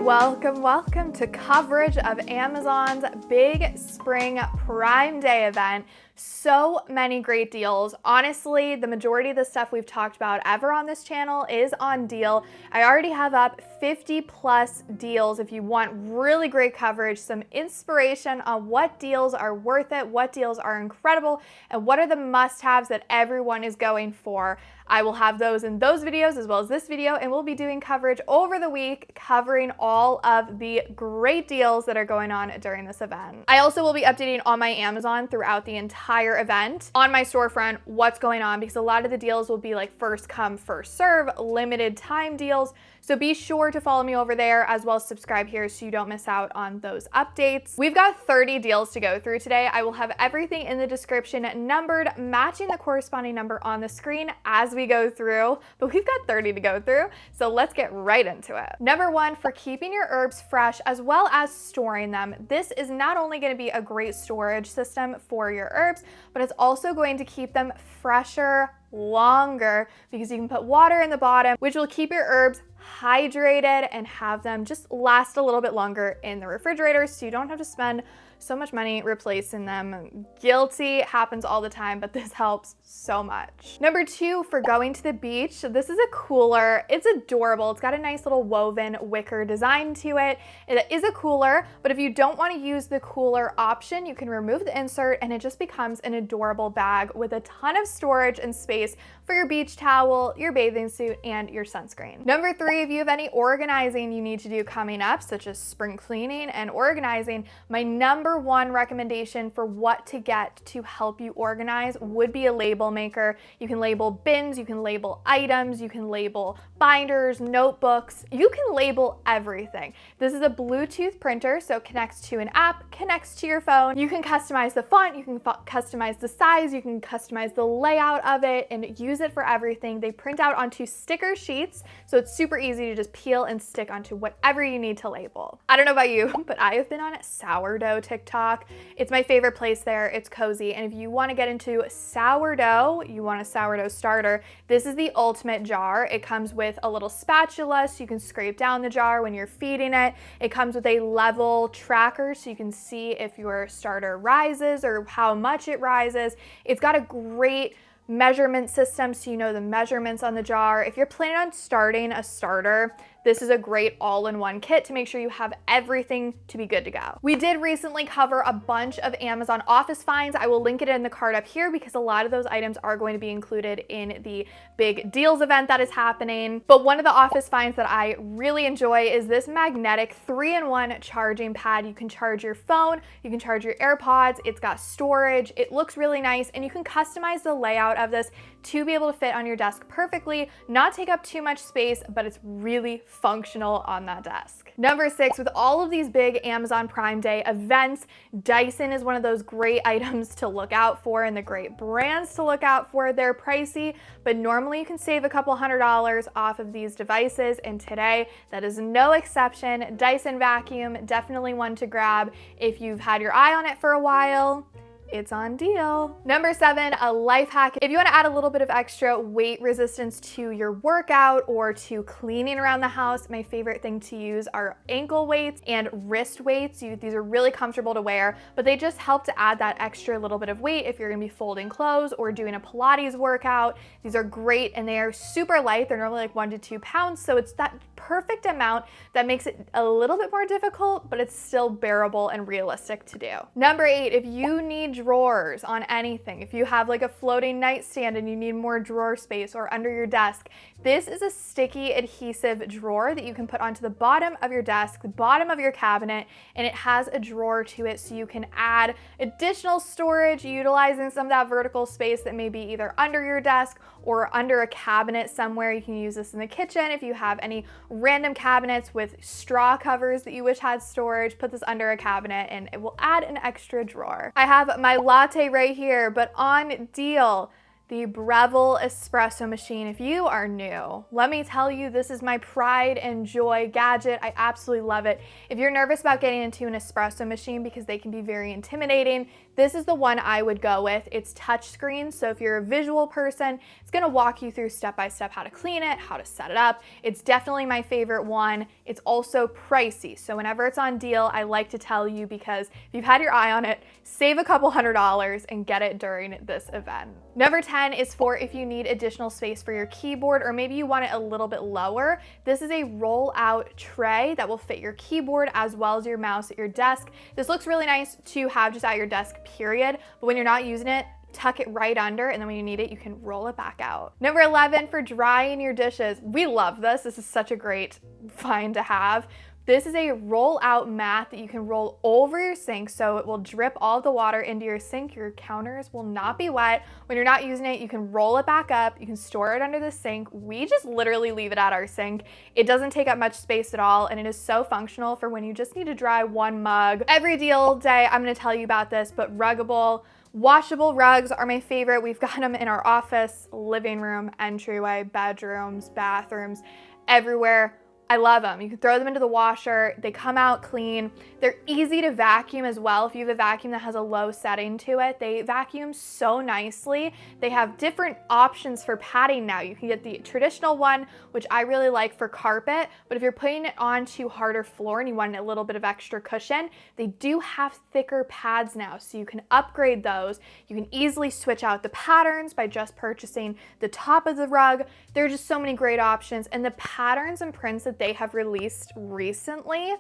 Welcome to coverage of Amazon's big spring Prime Day event. So many great deals. Honestly, the majority of the stuff we've talked about ever on this channel is on deal. I already have up 50 plus deals if you want really great coverage, some inspiration on what deals are worth it, what deals are incredible, and what are the must-haves that everyone is going for. I will have those in those videos as well as this video, and we'll be doing coverage over the week covering all of the great deals that are going on during this event. I also will be updating on my Amazon throughout the entire event on my storefront what's going on, because a lot of the deals will be like first come, first serve, limited time deals. So be sure to follow me over there as well as subscribe here so you don't miss out on those updates. We've got 30 deals to go through today. I will have everything in the description numbered, matching the corresponding number on the screen as we go through, but we've got 30 to go through, so let's get right into it. Number one, for keeping your herbs fresh as well as storing them, this is not only going to be a great storage system for your herbs, but it's also going to keep them fresher longer, because you can put water in the bottom, which will keep your herbs hydrated and have them just last a little bit longer in the refrigerator, so you don't have to spend so much money replacing them. Guilty, happens all the time, but this helps so much. Number two, for going to the beach, this is a cooler. It's adorable. It's got a nice little woven wicker design to it. It is a cooler, but if you don't want to use the cooler option, you can remove the insert and it just becomes an adorable bag with a ton of storage and space for your beach towel, your bathing suit, and your sunscreen. Number three, if you have any organizing you need to do coming up, such as spring cleaning and organizing, my number one recommendation for what to get to help you organize would be a label maker. You can label bins, you can label items, you can label binders, notebooks, you can label everything. This is a Bluetooth printer, so it connects to an app, connects to your phone. You can customize the font, you can customize the size, you can customize the layout of it and use it for everything. They print out onto sticker sheets, so it's super easy to just peel and stick onto whatever you need to label. I don't know about you, but I have been on sourdough TikTok. It's my favorite place there. It's cozy. And if you want to get into sourdough, you want a sourdough starter, this is the ultimate jar. It comes with a little spatula so you can scrape down the jar when you're feeding it. It comes with a level tracker so you can see if your starter rises or how much it rises. It's got a great measurement system so you know the measurements on the jar. If you're planning on starting a starter, this is a great all-in-one kit to make sure you have everything to be good to go. We did recently cover a bunch of Amazon office finds. I will link it in the card up here because a lot of those items are going to be included in the big deals event that is happening. But one of the office finds that I really enjoy is this magnetic 3-in-1 charging pad. You can charge your phone, you can charge your AirPods, it's got storage, it looks really nice, and you can customize the layout of this to be able to fit on your desk perfectly, not take up too much space, but it's really functional on that desk. Number six, with all of these big Amazon Prime Day events, Dyson is one of those great items to look out for and the great brands to look out for. They're pricey, but normally you can save a couple $100s off of these devices, and today that is no exception. Dyson vacuum, definitely one to grab if you've had your eye on it for a while. It's on deal. Number seven, a life hack. If you want to add a little bit of extra weight resistance to your workout or to cleaning around the house, my favorite thing to use are ankle weights and wrist weights. These are really comfortable to wear, but they just help to add that extra little bit of weight if you're gonna be folding clothes or doing a Pilates workout. These are great and they are super light. They're normally like 1 to 2 pounds, so it's that perfect amount that makes it a little bit more difficult, but it's still bearable and realistic to do. Number eight, if you need drawers on anything, if you have like a floating nightstand and you need more drawer space or under your desk, this is a sticky adhesive drawer that you can put onto the bottom of your desk, the bottom of your cabinet, and it has a drawer to it so you can add additional storage utilizing some of that vertical space that may be either under your desk or under a cabinet somewhere. You can use this in the kitchen if you have any random cabinets with straw covers that you wish had storage. Put this under a cabinet and it will add an extra drawer. I have my latte right here, but on deal, the Breville espresso machine. If you are new, let me tell you, this is my pride and joy gadget. I absolutely love it. If you're nervous about getting into an espresso machine because they can be very intimidating, this is the one I would go with. It's touchscreen, so if you're a visual person, it's gonna walk you through step-by-step how to clean it, how to set it up. It's definitely my favorite one. It's also pricey, so whenever it's on deal, I like to tell you, because if you've had your eye on it, save a couple $100 and get it during this event. Number 10 is for if you need additional space for your keyboard, or maybe you want it a little bit lower. This is a roll-out tray that will fit your keyboard as well as your mouse at your desk. This looks really nice to have just at your desk, period, but when you're not using it, tuck it right under, and then when you need it, you can roll it back out. Number 11, for drying your dishes. We love this. This is such a great find to have. This is a roll-out mat that you can roll over your sink, so it will drip all the water into your sink. Your counters will not be wet. When you're not using it, you can roll it back up. You can store it under the sink. We just literally leave it at our sink. It doesn't take up much space at all, and it is so functional for when you just need to dry one mug. Every deal day, I'm gonna tell you about this, but Ruggable washable rugs are my favorite. We've got them in our office, living room, entryway, bedrooms, bathrooms, everywhere. I love them. You can throw them into the washer. They come out clean. They're easy to vacuum as well. If you have a vacuum that has a low setting to it, they vacuum so nicely. They have different options for padding now. You can get the traditional one, which I really like for carpet, but if you're putting it onto harder floor and you want a little bit of extra cushion, they do have thicker pads now, so you can upgrade those. You can easily switch out the patterns by just purchasing the top of the rug. There are just so many great options, and the patterns and prints that they have released recently,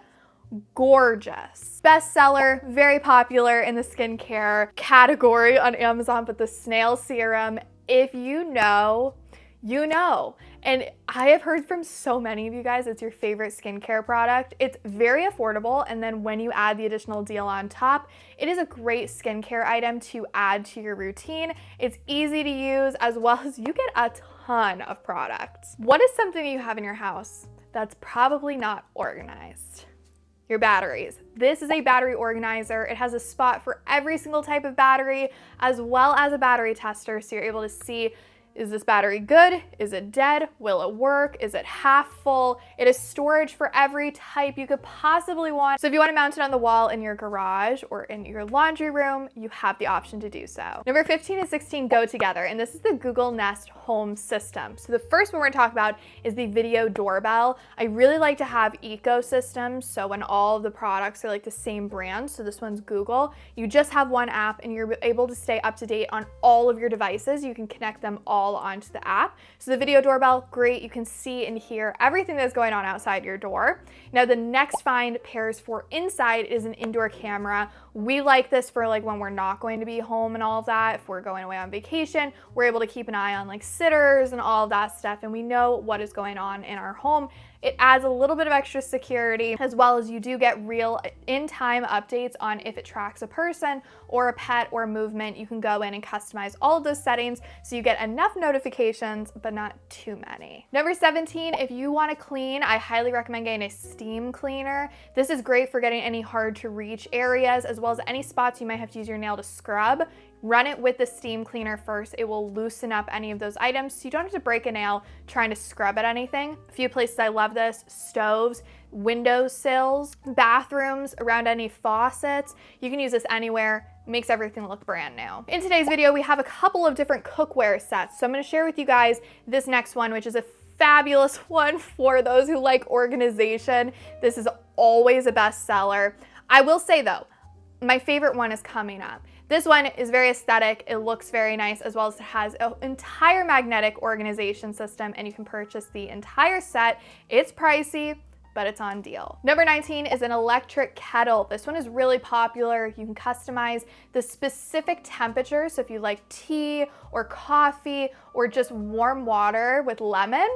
gorgeous. Bestseller, very popular in the skincare category on Amazon, but the snail serum, if you know, you know. And I have heard from so many of you guys it's your favorite skincare product. It's very affordable, and then when you add the additional deal on top, it is a great skincare item to add to your routine. It's easy to use, as well as you get a ton of products. What is something you have in your house that's probably not organized? Your batteries. This is a battery organizer. It has a spot for every single type of battery, as well as a battery tester, so you're able to see, is this battery good? Is it dead? Will it work? Is it half full? It is storage for every type you could possibly want. So if you want to mount it on the wall in your garage or in your laundry room, you have the option to do so. Number 15 and 16 go together, and this is the Google Nest Home System. So the first one we're gonna talk about is the video doorbell. I really like to have ecosystems, so when all of the products are like the same brand, so this one's Google, you just have one app and you're able to stay up to date on all of your devices. You can connect them all onto the app. So the video doorbell, great. You can see and hear everything that's going on outside your door. Now the next find pairs for inside is an indoor camera. We like this for like when we're not going to be home and all of that. If we're going away on vacation, we're able to keep an eye on like sitters and all of that stuff, and we know what is going on in our home. It adds a little bit of extra security, as well as you do get real in-time updates on if it tracks a person or a pet or movement. You can go in and customize all of those settings so you get enough notifications, but not too many. Number 17, if you want to clean, I highly recommend getting a steam cleaner. This is great for getting any hard to reach areas, as well as any spots you might have to use your nail to scrub. Run it with the steam cleaner first. It will loosen up any of those items, so you don't have to break a nail trying to scrub at anything. A few places I love this: stoves, windowsills, bathrooms, around any faucets. You can use this anywhere. Makes everything look brand new. In today's video, we have a couple of different cookware sets. So I'm gonna share with you guys this next one, which is a fabulous one for those who like organization. This is always a bestseller. I will say though, my favorite one is coming up. This one is very aesthetic, it looks very nice, as well as it has an entire magnetic organization system, and you can purchase the entire set. It's pricey, but it's on deal. Number 19 is an electric kettle. This one is really popular. You can customize the specific temperature, so if you like tea or coffee or just warm water with lemon,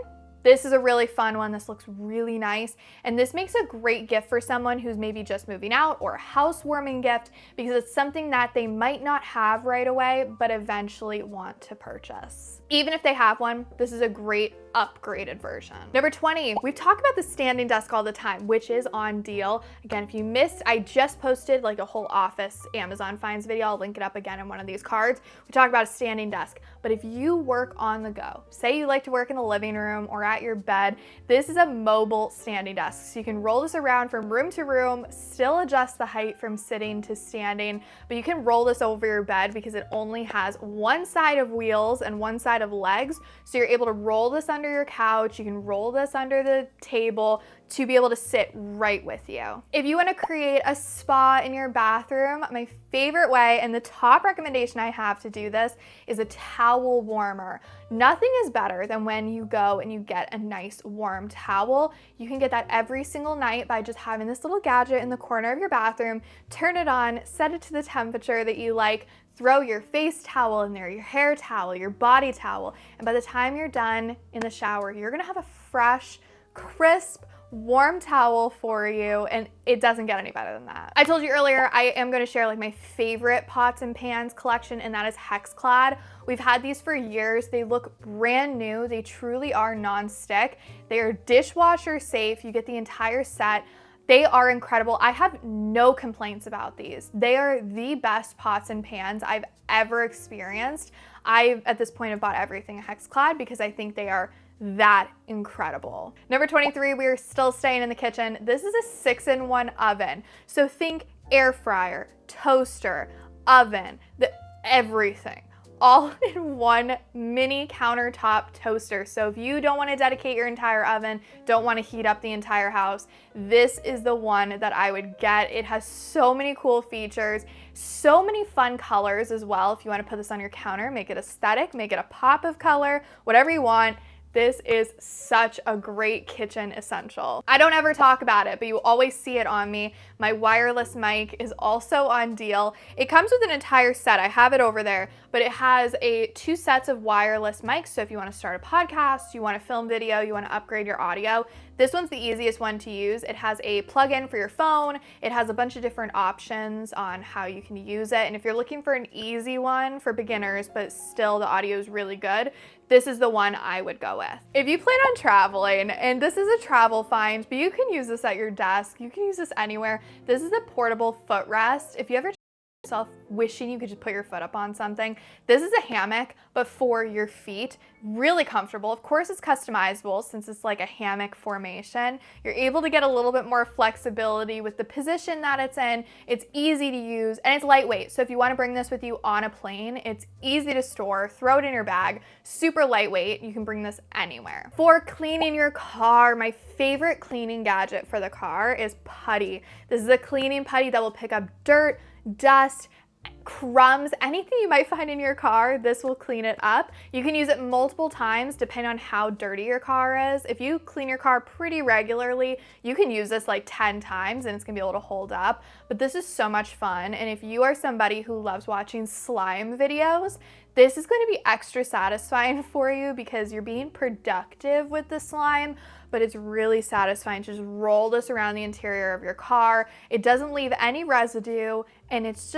this is a really fun one. This looks really nice, and this makes a great gift for someone who's maybe just moving out, or a housewarming gift, because it's something that they might not have right away but eventually want to purchase. Even if they have one, this is a great upgraded version. Number 20, we've talked about the standing desk all the time, which is on deal. Again, if you missed, I just posted like a whole office Amazon finds video. I'll link it up again in one of these cards. We talk about a standing desk, but if you work on the go, say you like to work in the living room or at your bed, this is a mobile standing desk. So you can roll this around from room to room, still adjust the height from sitting to standing, but you can roll this over your bed because it only has one side of wheels and one side of legs. So you're able to roll this under your couch, you can roll this under the table to be able to sit right with you. If you want to create a spa in your bathroom, my favorite way and the top recommendation I have to do this is a towel warmer. Nothing is better than when you go and you get a nice warm towel. You can get that every single night by just having this little gadget in the corner of your bathroom, turn it on, set it to the temperature that you like, throw your face towel in there, your hair towel, your body towel, and by the time you're done in the shower, you're gonna have a fresh, crisp, warm towel for you, and it doesn't get any better than that. I told you earlier, I am gonna share like my favorite pots and pans collection, and that is Hexclad. We've had these for years. They look brand new. They truly are non-stick. They are dishwasher safe. You get the entire set. They are incredible. I have no complaints about these. They are the best pots and pans I've ever experienced. I, at this point, have bought everything at Hexclad because I think they are that incredible. Number 23, we are still staying in the kitchen. This is a 6-in-1 oven. So think air fryer, toaster, oven, everything. All in one mini countertop toaster. So if you don't want to dedicate your entire oven, don't want to heat up the entire house, this is the one that I would get. It has so many cool features, so many fun colors as well. If you want to put this on your counter, make it aesthetic, make it a pop of color, whatever you want. This is such a great kitchen essential. I don't ever talk about it, but you always see it on me. My wireless mic is also on deal. It comes with an entire set. I have it over there, but it has 2 sets of wireless mics. So if you want to start a podcast, you want to film video, you want to upgrade your audio, this one's the easiest one to use. It has a plug-in for your phone. It has a bunch of different options on how you can use it. And if you're looking for an easy one for beginners, but still the audio is really good, this is the one I would go with. If you plan on traveling, and this is a travel find, but you can use this at your desk, you can use this anywhere. This is a portable footrest. If you ever yourself wishing you could just put your foot up on something, this is a hammock, but for your feet. Really comfortable. Of course, it's customizable since it's like a hammock formation. You're able to get a little bit more flexibility with the position that it's in. It's easy to use, and it's lightweight. So if you want to bring this with you on a plane, it's easy to store, throw it in your bag, super lightweight. You can bring this anywhere. For cleaning your car, my favorite cleaning gadget for the car is putty. This is a cleaning putty that will pick up dirt, dust, crumbs, anything you might find in your car, this will clean it up. You can use it multiple times depending on how dirty your car is. If you clean your car pretty regularly, you can use this like 10 times and it's gonna be able to hold up. But this is so much fun. And if you are somebody who loves watching slime videos, this is going to be extra satisfying for you because you're being productive with the slime, but it's really satisfying to just roll this around the interior of your car. It doesn't leave any residue, and it's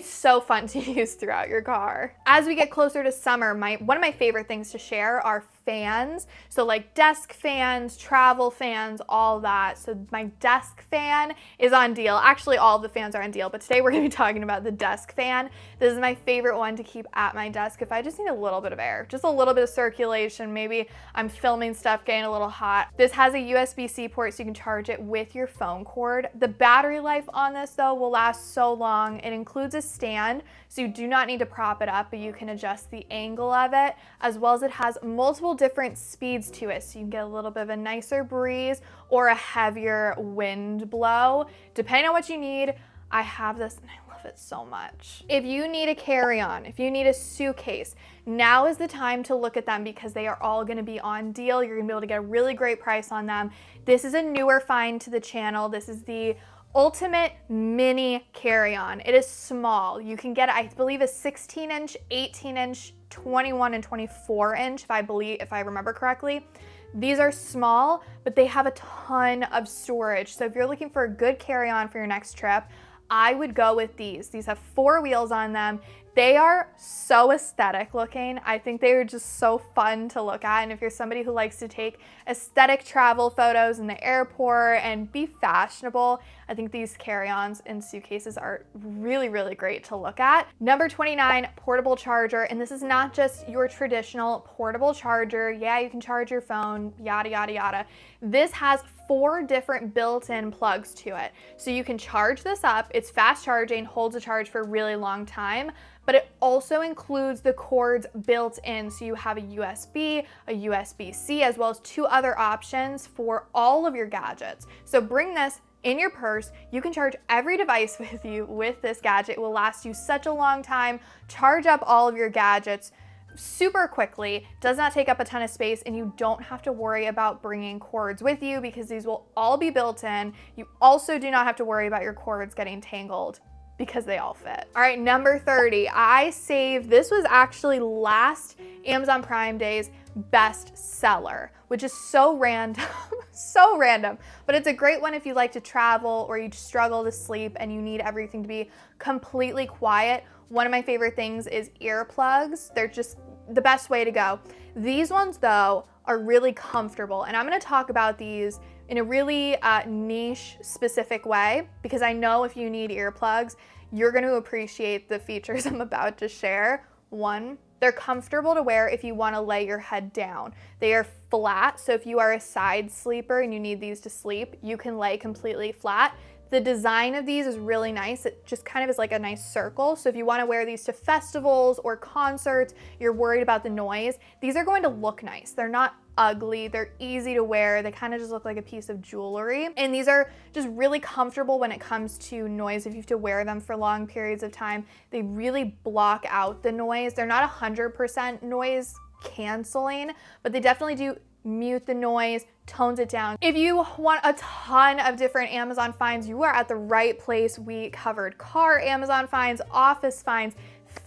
so fun to use throughout your car. As we get closer to summer, one of my favorite things to share are fans. So like desk fans, travel fans, all that. So my desk fan is on deal. Actually, all of the fans are on deal, but today we're gonna be talking about the desk fan. This is my favorite one to keep at my desk if I just need a little bit of air, just a little bit of circulation. Maybe I'm filming stuff, getting a little hot. This has a USB-C port so you can charge it with your phone cord. The battery life on this though will last so long. It includes a stand, so you do not need to prop it up, but you can adjust the angle of it, as well as it has multiple different speeds to it, so you can get a little bit of a nicer breeze or a heavier wind blow. Depending on what you need, I have this and I love it so much. If you need a carry-on, if you need a suitcase, now is the time to look at them because they are all gonna be on deal. You're gonna be able to get a really great price on them. This is a newer find to the channel. This is the Ultimate Mini Carry-On. It is small. You can get, I believe, a 16-inch, 18-inch, 21 and 24-inch, if I remember correctly. These are small, but they have a ton of storage. So if you're looking for a good carry-on for your next trip, I would go with these. These have 4 wheels on them. They are so aesthetic looking. I think they are just so fun to look at. And if you're somebody who likes to take aesthetic travel photos in the airport and be fashionable, I think these carry-ons and suitcases are really, really great to look at. Number 29, portable charger. And this is not just your traditional portable charger. Yeah, you can charge your phone, yada, yada, yada. This has 4 different built-in plugs to it. So you can charge this up. It's fast charging, holds a charge for a really long time, but it also includes the cords built in. So you have a USB, a USB-C, as well as 2 other options for all of your gadgets. So bring this in your purse. You can charge every device with you with this gadget. It will last you such a long time. Charge up all of your gadgets super quickly, does not take up a ton of space, and you don't have to worry about bringing cords with you because these will all be built in. You also do not have to worry about your cords getting tangled because they all fit. All right, number 30, I saved, this was actually last Amazon Prime Day's best seller, which is so random, so random, but it's a great one if you like to travel or you struggle to sleep and you need everything to be completely quiet. One of my favorite things is earplugs. They're just the best way to go. These ones though are really comfortable, and I'm gonna talk about these in a really niche specific way because I know if you need earplugs, you're gonna appreciate the features I'm about to share. One, they're comfortable to wear if you wanna lay your head down. They are flat, so if you are a side sleeper and you need these to sleep, you can lay completely flat. The design of these is really nice. It just kind of is like a nice circle. So if you want to wear these to festivals or concerts, you're worried about the noise, these are going to look nice. They're not ugly. They're easy to wear. They kind of just look like a piece of jewelry. And these are just really comfortable when it comes to noise. If you have to wear them for long periods of time, they really block out the noise. They're not 100% noise canceling, but they definitely do mute the noise, tones it down. If you want a ton of different Amazon finds, you are at the right place. We covered car Amazon finds, office finds,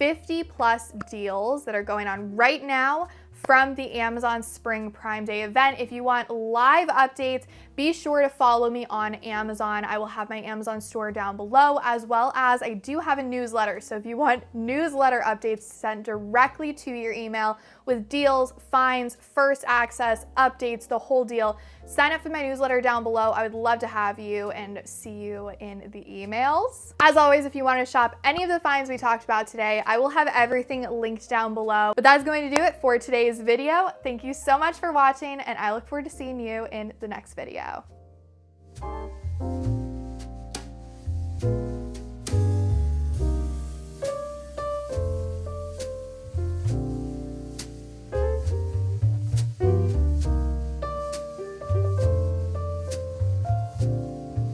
50+ deals that are going on right now from the Amazon Spring Prime Day event. If you want live updates, be sure to follow me on Amazon. I will have my Amazon store down below, as well as I do have a newsletter. So if you want newsletter updates sent directly to your email with deals, finds, first access, updates, the whole deal, sign up for my newsletter down below. I would love to have you and see you in the emails. As always, if you want to shop any of the finds we talked about today, I will have everything linked down below. But that's going to do it for today's video. Thank you so much for watching, and I look forward to seeing you in the next video.